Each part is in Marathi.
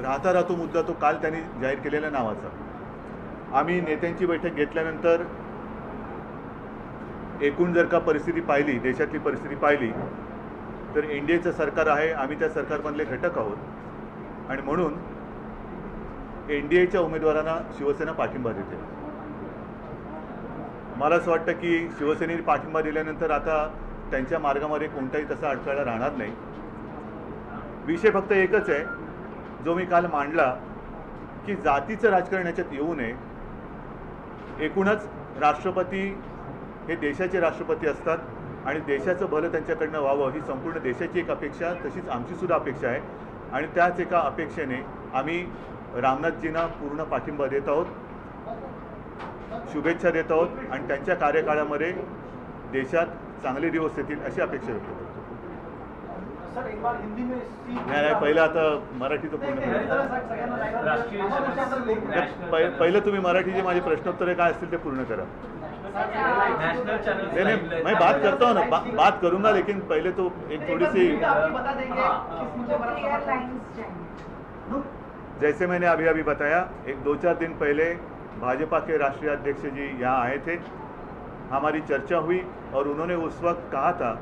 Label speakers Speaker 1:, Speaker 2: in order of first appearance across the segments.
Speaker 1: राहता राहतो मुद्दा तो काल त्यांनी जाहीर केलेल्या नावाचा. आम्ही नेत्यांची बैठक घेतल्यानंतर एकूण जर का परिस्थिती पाहिली, देशातली परिस्थिती पाहिली, तर एनडीएचं सरकार आहे, आम्ही त्या सरकारमधले घटक आहोत आणि म्हणून एनडीएच्या उमेदवारांना शिवसेना पाठिंबा देते. मला असं वाटतं की शिवसेनेने पाठिंबा दिल्यानंतर आता त्यांच्या मार्गामध्ये कोणताही तसा अडथळा राहणार नाही. विषय फक्त एकच आहे जो मी काल मांडला की जातीचं राजकारण याच्यात येऊ नये. एकूणच राष्ट्रपती हे देशाचे राष्ट्रपती असतात आणि देशाचं भलं त्यांच्याकडनं व्हावं ही संपूर्ण देशाची एक अपेक्षा, तशीच आमचीसुद्धा अपेक्षा आहे आणि त्याच एका अपेक्षेने आम्ही रामनाथजींना पूर्ण पाठिंबा देत आहोत, शुभेच्छा देत आहोत आणि त्यांच्या कार्यकाळामध्ये देशात चांगले दिवस येतील अशी अपेक्षा व्यक्त करतो. नाही, पहिलं आता मराठीचं पूर्ण पहिलं तुम्ही मराठीचे माझे प्रश्नोत्तरे काय असतील ते पूर्ण करा. नहीं मैं बात करता हूँ ना, बात करूँगा, लेकिन पहले तो एक थोड़ी सी जैसे मैंने अभी अभी बताया, एक 2-4 दिन पहले भाजपा के राष्ट्रीय अध्यक्ष जी यहाँ आए थे, हमारी चर्चा हुई और उन्होंने उस वक्त कहा था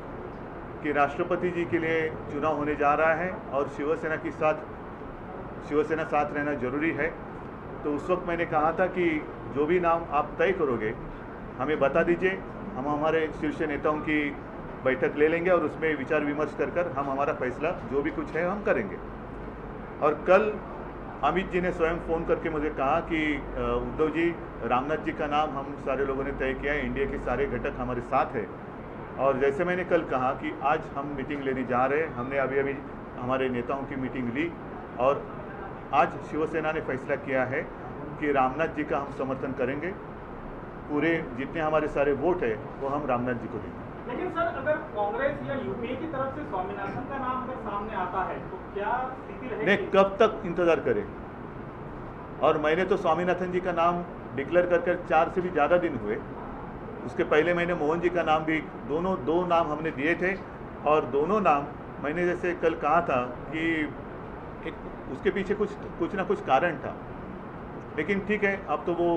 Speaker 1: कि राष्ट्रपति जी के लिए चुनाव होने जा रहा है और शिवसेना साथ रहना जरूरी है. तो उस वक्त मैंने कहा था कि जो भी नाम आप तय करोगे हमें बता दीजिए, हम हमारे शीर्ष नेताओं की बैठक ले लेंगे और उसमें विचार विमर्श कर हम हमारा फैसला जो भी कुछ है हम करेंगे. और कल अमित जी ने स्वयं फ़ोन करके मुझे कहा कि उद्धव जी, रामनाथ जी का नाम हम सारे लोगों ने तय किया है, इंडिया के सारे घटक हमारे साथ हैं. और जैसे मैंने कल कहा कि आज हम मीटिंग लेने जा रहे हैं, हमने अभी अभी हमारे नेताओं की मीटिंग ली और आज शिवसेना ने फैसला किया है कि रामनाथ जी का हम समर्थन करेंगे. पूरे जितने हमारे सारे वोट है वो हम रामनाथ जी को देंगे.
Speaker 2: लेकिन सर, अगर कांग्रेस या यूपीए की तरफ से स्वामीनाथन का नाम अगर सामने आता है तो क्या स्थिति रहेगी?
Speaker 1: नहीं, कब तक इंतजार करें. और मैंने तो स्वामीनाथन जी का नाम डिक्लेयर कर 4 से भी ज़्यादा दिन हुए. उसके पहले मैंने मोहन जी का नाम भी, दो नाम हमने दिए थे और दोनों नाम मैंने जैसे कल कहा था कि उसके पीछे कुछ ना कुछ कारण था. लेकिन ठीक है, अब तो वो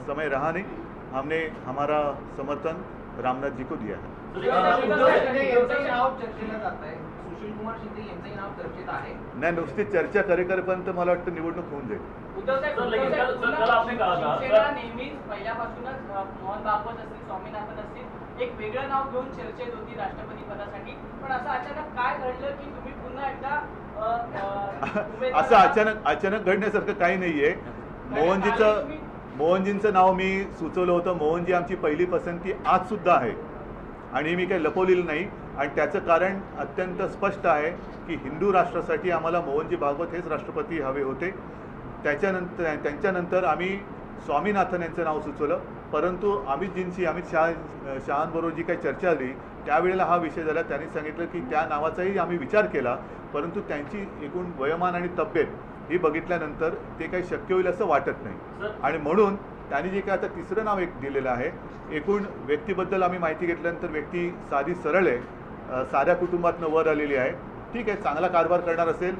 Speaker 1: समय रहा नहीं. हमने हमारा समर्थन रामनाथ जी को दिया है. नाही, नुसती चर्चा करेपर्यंत मला वाटतं निवडणूक होऊन जाईल.
Speaker 3: नेहमीच पहिल्यापासूनच मोहन बापट असतील, स्वामीनाथन असतील, एक वेगळं नाव घेऊन चर्चेत होती राष्ट्रपती पदासाठी. पण असं अचानक काय घडलं की तुम्ही पुन्हा एकदा
Speaker 1: असं अचानक घडण्यासारखं काही नाहीये. मोहनजींचं नाव मी सुचवलं होतं. मोहनजी आमची पहिली पसंती आज सुद्धा आहे आणि मी काही लपवलेलं नाही. आणि त्याचं कारण अत्यंत स्पष्ट आहे की हिंदू राष्ट्रासाठी आम्हाला मोहनजी भागवत हेच राष्ट्रपती हवे होते. त्यांच्यानंतर आम्ही स्वामीनाथन यांचं नाव सुचवलं. परंतु अमित शहांबरोबर जी काही चर्चा झाली त्यावेळेला हा विषय झाला. त्यांनी सांगितलं की त्या नावाचाही आम्ही विचार केला, परंतु त्यांची एकूण वयोमान आणि तब्येत ही बघितल्यानंतर ते काही शक्य होईल असं वाटत नाही. आणि म्हणून त्यांनी जे काय आता तिसरं नाव एक दिलेलं आहे. एकूण व्यक्तीबद्दल आम्ही माहिती घेतल्यानंतर व्यक्ती साधी सरळ आहे, साध्या कुटुंबातनं वर आलेली आहे. ठीक आहे, चांगला कारभार करणार असेल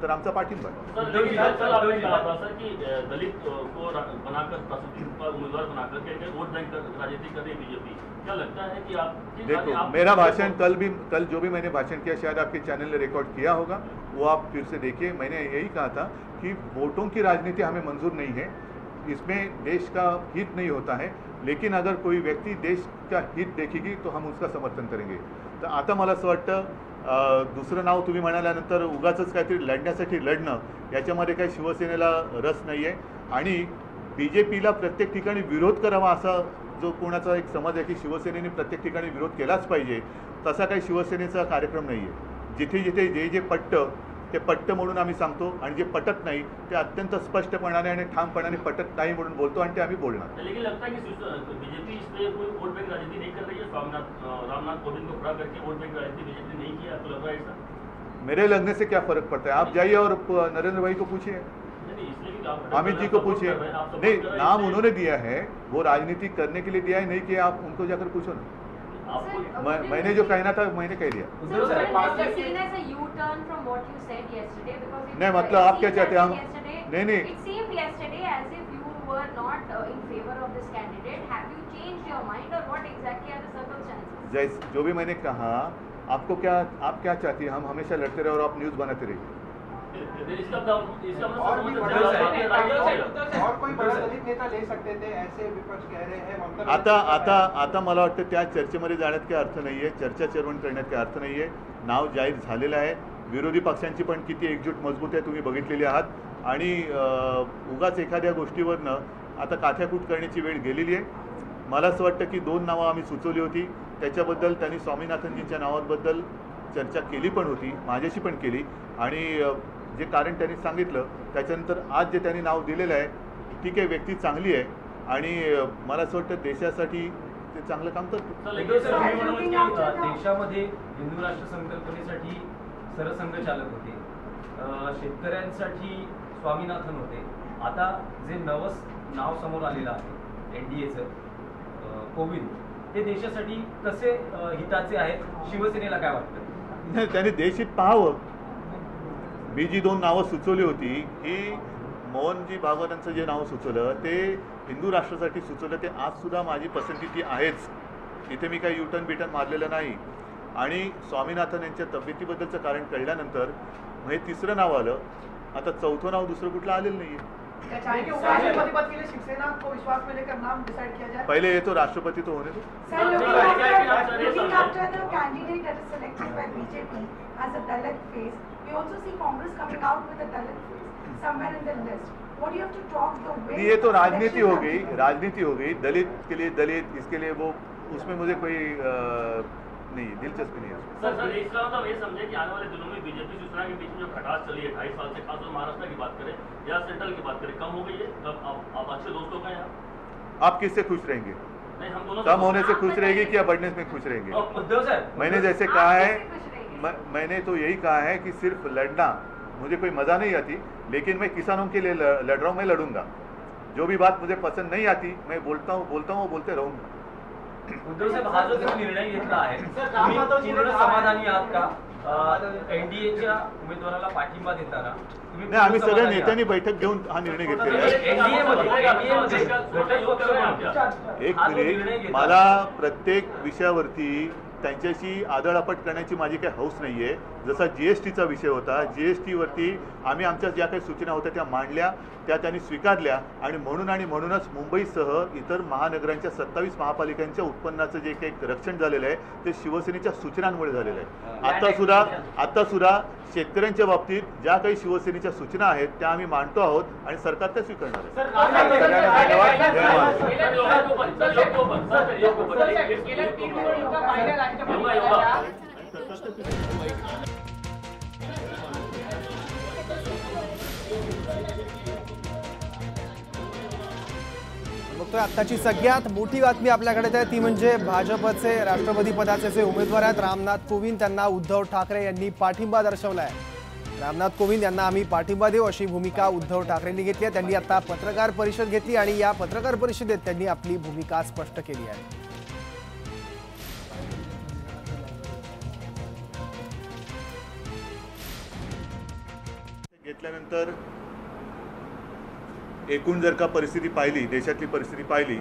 Speaker 1: तर आमचा पाठिंबा आहे. देखो, मेरा भाषण कल जो भी मैंने भाषण किया शायद आपके चैनल ने रिकॉर्ड किया होगा, वो आप फिर से देखिए. मैंने यही कहा था कि वोटों की राजनीति हमें मंजूर नहीं है, इसमें देश का हित नहीं होता है. लेकिन अगर कोई व्यक्ति देश का हित देखेगी तो हम उसका समर्थन करेंगे. तर आता मला असं वाटतं दुसरं नाव तुम्ही म्हणाल्यानंतर उगाचच काहीतरी लढण्यासाठी लढणं याच्यामध्ये काही शिवसेनेला रस नाही आहे. आणि BJPला प्रत्येक ठिकाणी विरोध करावा असा जो कोणाचा एक समज आहे की शिवसेनेने प्रत्येक ठिकाणी विरोध केलाच पाहिजे, तसा काही शिवसेनेचा कार्यक्रम नाही आहे. जिथे जिथे जे पटतं ते पट्ट म्हणून आम्ही सांगतो आणि जे पटत नाही ते अत्यंत स्पष्टपणाने आणि ठामपणाने पटत नाही म्हणून बोलतो आणि ते आम्ही बोलणार.
Speaker 4: लेकिन लगता है कि बीजेपी इसमें कोई वोट बैंक राजनीति नहीं कर रही है. रामनाथ कोविंद को खड़ा करके वोट बैंक राजनीति बीजेपी नहीं किया, आपको लग रहा है ऐसा?
Speaker 1: मेरे लगने से क्या फर्क पड़ता है? आप जाइए और नरेंद्र भाई को पूछिए, अमित जी को पूछिए. नहीं, नाम उन्होंने दिया है, वो राजनीति करने के लिए दिया है, नहीं किया आप उनको जाकर पूछो ना. मैंने जो कहना था मैंने कह दिया। नहीं मतलब आप क्या चाहते हैं हम? नहीं जैसे जो भी मैंने कहा, आपको क्या, आप क्या चाहती हैं? हम हमेशा लड़ते रहे और आप न्यूज़ बनाते रहिए।
Speaker 5: और कोई बड़ा दलित नेता ले सकते थे, ऐसे विपक्ष कह रहे हैं।
Speaker 1: आता मला वाटतं त्या चर्चेमध्ये जाण्यात काही अर्थ नाही आहे, चर्चा चर्वण करण्यात काही अर्थ नाही आहे। नाव जाहीर झालेलं आहे, विरोधी पक्षांची पण किती एकजूट मजबूत आहे तुम्ही बघितलेली आहात आणि उगाच एखाद्या गोष्टीवरनं आता काथ्याकूट करण्याची वेळ गेलेली आहे। मला असं वाटतं की 2 नावं आम्ही सुचवली होती, त्याच्याबद्दल त्यांनी स्वामीनाथनजींच्या नावाबद्दल चर्चा केली पण होती, माझ्याशी पण केली आणि जे कारण त्यांनी सांगितलं त्याच्यानंतर आज जे त्यांनी नाव दिलेलं आहे, ठीक आहे, व्यक्ती चांगली आहे आणि मला असं वाटतं देशासाठी ते चांगलं काम करतो।
Speaker 6: देशामध्ये हिंदू राष्ट्र संकल्पनेसाठी सरसंघचालक होते, शेतकऱ्यांसाठी स्वामीनाथन होते, आता जे नवस नाव समोर आलेलं आहे NDAचं कोविंद, ते देशासाठी कसे हिताचे आहेत? शिवसेनेला काय वाटतं?
Speaker 1: नाही, त्यांनी देशहित पाहावं। मी जी 2 नावं सुचवली होती ही मोहनजी भागवतांचं जे नाव सुचवलं ते हिंदू राष्ट्रासाठी सुचवलं, ते आजसुद्धा माझी पसंती ती आहेच, इथे मी काही युटर्न बिटर्न मारलेलं नाही। आणि स्वामीनाथन यांच्या तब्येतीबद्दलचं कारण कळल्यानंतर मग हे 3रं नाव आलं, आता 4थं नाव दुसरं कुठलं आलेलं नाही आहे।
Speaker 5: शिवसेना को विश्वास में लेकर नाम डिसाइड किया जाए।
Speaker 1: पहले ये तो राष्ट्रपति तो होने दो। ये तो राजनीति हो गई, दलित के लिए दलित, इसके लिए वो, उसमें मुझे कोई नहीं दिलचस्पी नहीं है।
Speaker 4: सर इस तरह हम ये समझे कि आने वाले दिनों में बीजेपी शिवसेना के बीच में जो खटास चली है 2.5 साल से, खासतौर महाराष्ट्र की बात करें या सेंट्रल की बात करें, कम हो गई है? अब आप अच्छे दोस्तों का यहाँ
Speaker 1: आप किससे खुश रहेंगे?
Speaker 4: नहीं, हम दोनों
Speaker 1: कम होने से खुश रहेगी कि या बढ़ने में खुश रहेंगे? मैंने जैसे कहा है, मैंने तो यही कहा है कि सिर्फ लड़ना मुझे कोई मज़ा नहीं आती, लेकिन मैं किसानों के लिए लड़ रहा हूँ, मैं लड़ूंगा। जो भी बात मुझे पसंद नहीं आती मैं बोलता हूँ बोलते रहूँगा।
Speaker 6: उद्धव साहेब, हा जो तुम्ही निर्णय घेतला आहे, तुम्ही पूर्ण समाधानी आहात का? NDAच्या उमेदवाराला पाठिंबा देताना
Speaker 1: नाही, आम्ही सगळ्या नेत्यांनी बैठक घेऊन हा निर्णय घेतलेला आहे। एक मिनिट, मला प्रत्येक विषयावरती त्यांच्याशी आदळआपट करण्याची माझी काही हौस नाही आहे। जसा GSTचा विषय होता, GSTवरती आम्ही आमच्या ज्या काही सूचना होत्या त्या मांडल्या, त्या त्यांनी स्वीकारल्या आणि म्हणूनच मुंबईसह इतर महानगरांच्या 27 महापालिकांच्या उत्पन्नाचं जे काही रक्षण झालेलं आहे ते शिवसेनेच्या सूचनांमुळे झालेलं आहे। आता सुद्धा शेतकऱ्यांच्या बाबतीत ज्या काही शिवसेनेच्या सूचना आहेत त्या आम्ही मांडतो आहोत आणि सरकार त्या स्वीकारणार
Speaker 7: बघतोय आत्ताची सगळ्यात मोठी बातमी आपल्याकडे आहे, ती म्हणजे भाजपचे राष्ट्रपती पदाचे जे उमेदवार आहेत रामनाथ कोविंद त्यांना उद्धव ठाकरे यांनी पाठिंबा दर्शवला आहे। रामनाथ कोविंद यांना आम्ही पाठिंबा देऊ अशी भूमिका उद्धव ठाकरेंनी घेतली आहे। त्यांनी आता पत्रकार परिषद घेतली आणि या पत्रकार परिषदेत त्यांनी आपली भूमिका स्पष्ट केली आहे।
Speaker 1: घेतल्यानंतर एकूण जर का परिस्थिती पाहिली, देशातली परिस्थिती पाहिली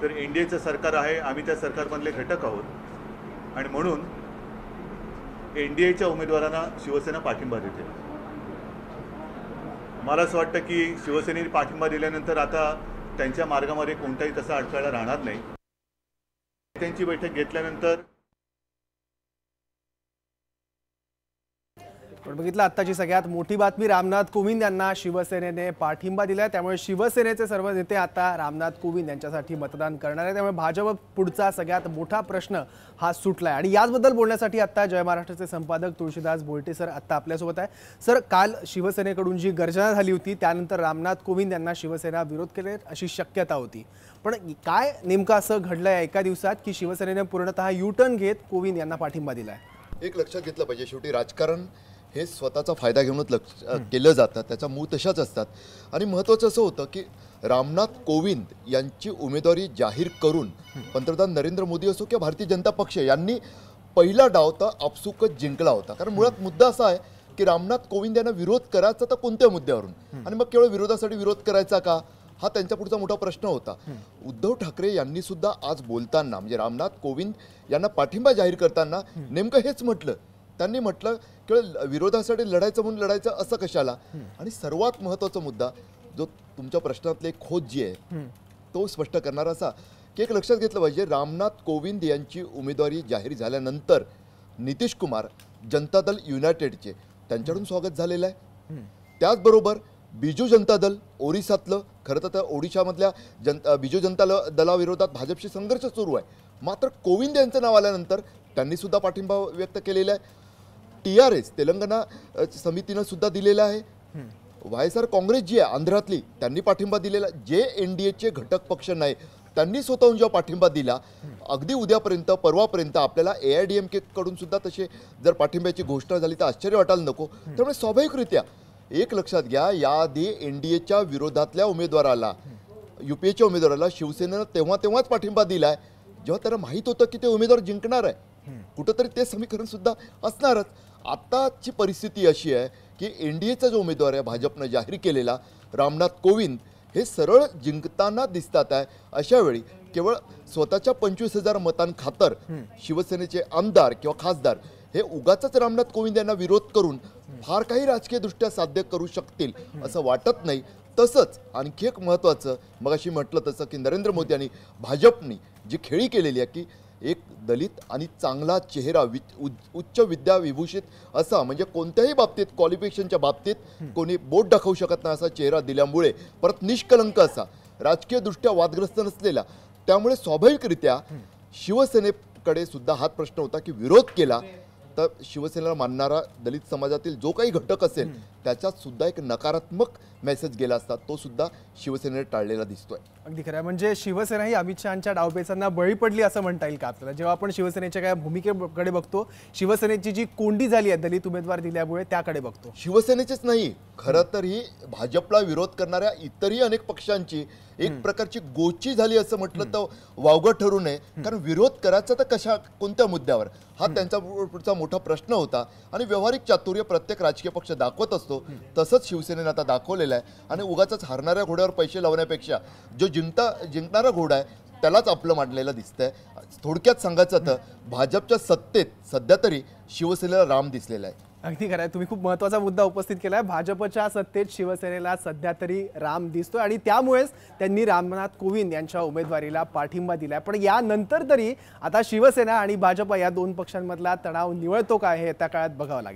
Speaker 1: तर NDAचं सरकार आहे, आम्ही त्या सरकारमधले घटक आहोत आणि म्हणून NDAच्या उमेदवारांना शिवसेना पाठिंबा देते। मला असं वाटतं की शिवसेनेने पाठिंबा दिल्यानंतर आता त्यांच्या मार्गामध्ये कोणताही तसा अडथळा राहणार नाही। त्यांची बैठक घेतल्यानंतर
Speaker 7: पण बघितलं आत्ताची सगळ्यात मोठी बातमी, रामनाथ कोविंद यांना शिवसेनेने पाठिंबा दिलाय, त्यामुळे शिवसेनेचे सर्व नेते आता रामनाथ कोविंद यांच्यासाठी मतदान करणार आहे। त्यामुळे भाजप पुढचा सगळ्यात मोठा प्रश्न हा सुटलाय आणि याचबद्दल बोलण्यासाठी आता जय महाराष्ट्राचे संपादक तुळशीदास बोलटे सर आता आपल्यासोबत आहे। सर, काल शिवसेनेकडून जी गर्जना झाली होती त्यानंतर रामनाथ कोविंद यांना शिवसेना विरोध करेल अशी शक्यता होती, पण काय नेमकं असं घडलंय एका दिवसात की शिवसेनेने पूर्णतः U-टर्न घेत कोविंद यांना पाठिंबा दिलाय?
Speaker 8: एक लक्षात घेतलं पाहिजे, शेवटी राजकारण हे स्वतःचा फायदा घेऊनच केलं जातं, त्याचा मूळ तशाच असतात. आणि महत्त्वाचं असं होतं की रामनाथ कोविंद यांची उमेदवारी जाहीर करून पंतप्रधान नरेंद्र मोदी असो किंवा भारतीय जनता पक्ष यांनी पहिला डाव तर आपसुकच जिंकला होता. कारण मुळात मुद्दा असा आहे की रामनाथ कोविंद यांना विरोध करायचा तर कोणत्या मुद्द्यावरून, आणि मग केवळ विरोधासाठी विरोध करायचा का, हा त्यांच्या पुढचा मोठा प्रश्न होता. उद्धव ठाकरे यांनी सुद्धा आज बोलताना म्हणजे रामनाथ कोविंद यांना पाठिंबा जाहीर करताना नेमकं हेच म्हटलं. त्यांनी म्हटलं केवळ विरोधासाठी लढायचं म्हणून लढायचं असं कशाला. आणि सर्वात महत्त्वाचा मुद्दा जो तुमच्या प्रश्नातले खोज जी आहे तो स्पष्ट करणारा असा की एक लक्षात घेतलं पाहिजे, रामनाथ कोविंद यांची उमेदवारी जाहीर झाल्यानंतर नितीश कुमार जनता दल युनायटेडचे त्यांच्याकडून स्वागत झालेलं आहे. त्याचबरोबर बिजू जनता दल ओरिसातलं, खरं तर ओडिशामधल्या बिजू जनता दलाविरोधात भाजपशी संघर्ष सुरू आहे, मात्र कोविंद यांचं नाव आल्यानंतर त्यांनी सुद्धा पाठिंबा व्यक्त केलेला आहे. TRS तेलंगणा समितीनं सुद्धा दिलेला आहे. YSR काँग्रेस जी आहे आंध्रातली त्यांनी पाठिंबा दिलेला. जे NDAचे घटक पक्ष नाही त्यांनी स्वतःहून जेव्हा पाठिंबा दिला, अगदी उद्यापर्यंत परवापर्यंत आपल्याला AIADMK कडून सुद्धा तसे जर पाठिंब्याची घोषणा झाली तर आश्चर्य वाटायला नको. त्यामुळे स्वाभाविकरित्या एक लक्षात घ्या, याआधी NDAच्या विरोधातल्या उमेदवाराला UPAच्या उमेदवाराला शिवसेनेनं तेव्हाच पाठिंबा दिलाय जेव्हा त्यांना माहीत होतं की ते उमेदवार जिंकणार आहे. कुठंतरी ते समीकरण सुद्धा असणारच. आताची परिस्थिती अशी आहे की NDAचा जो उमेदवार आहे भाजपनं जाहीर केलेला रामनाथ कोविंद हे सरळ जिंकताना दिसतात आहे. अशा वेळी केवळ स्वतःच्या 25,000 मतांखातर शिवसेनेचे आमदार किंवा खासदार हे उगाचच रामनाथ कोविंद यांना विरोध करून फार काही राजकीयदृष्ट्या साध्य करू शकतील असं वाटत नाही. तसंच आणखी एक महत्त्वाचं, मगाशी म्हटलं तसं की नरेंद्र मोदी आणि भाजपनी जी खेळी केलेली आहे की एक दलित आणि चांगला चेहरा उच्च विद्या विभूषित असा, म्हणजे कोणत्याही बाबतीत क्वालिफिकेशनच्या बाबतीत कोणी बोट दाखवू शकत नाही असा चेहरा दिल्यामुळे, परत निष्कलंक असा, राजकीयदृष्ट्या वादग्रस्त नसलेला, त्यामुळे स्वाभाविकरित्या शिवसेनेकडे सुद्धा हाच प्रश्न होता की विरोध केला तर शिवसेनेला मानणारा दलित समाजातील जो काही घटक असेल त्याच्यात सुद्धा एक नकारात्मक मेसेज गेला असता, तो सुद्धा शिवसेनेने टाळलेला दिसतोय.
Speaker 7: अगदी खरं आहे. म्हणजे शिवसेना ही अमित शहांच्या डावपेचांना बळी पडली असं म्हणता येईल का आपल्याला? जेव्हा आपण शिवसेनेच्या काय भूमिकेकडे बघतो, शिवसेनेची जी कोंडी झाली आहे दलित उमेदवार दिल्यामुळे त्याकडे बघतो.
Speaker 8: शिवसेनेचेच नाही, खरं तर ही भाजपला विरोध करणाऱ्या इतरही अनेक पक्षांची एक प्रकारची गोची झाली असं म्हटलं तर वावगं ठरू नये. कारण विरोध करायचा तर कोणत्या मुद्द्यावर, हा त्यांचा पुढचा मोठा प्रश्न होता. आणि व्यावहारिक चातुर्य प्रत्येक राजकीय पक्ष दाखवत असतो, तसंच शिवसेनेनं आता दाखवलेलं आहे. आणि उगाच हारणाऱ्या घोड्यावर पैसे लावण्यापेक्षा जो जिंकणारा घोडा आहे त्यालाच आपलं मांडलेलं दिसतंय. थोडक्यात सांगायचं तर भाजपच्या सत्तेत सध्या तरी शिवसेनेला राम दिसलेला आहे.
Speaker 7: अगदी खरं आहे. तुम्ही खूप महत्त्वाचा मुद्दा उपस्थित केला आहे. भाजपच्या सत्तेत शिवसेनेला सध्या तरी राम दिसतोय आणि त्यामुळेच त्यांनी रामनाथ कोविंद यांच्या उमेदवारीला पाठिंबा दिलाय. पण यानंतर तरी आता शिवसेना आणि भाजप या दोन पक्षांमधला तणाव निवळतो का हे त्या काळात बघावं लागेल.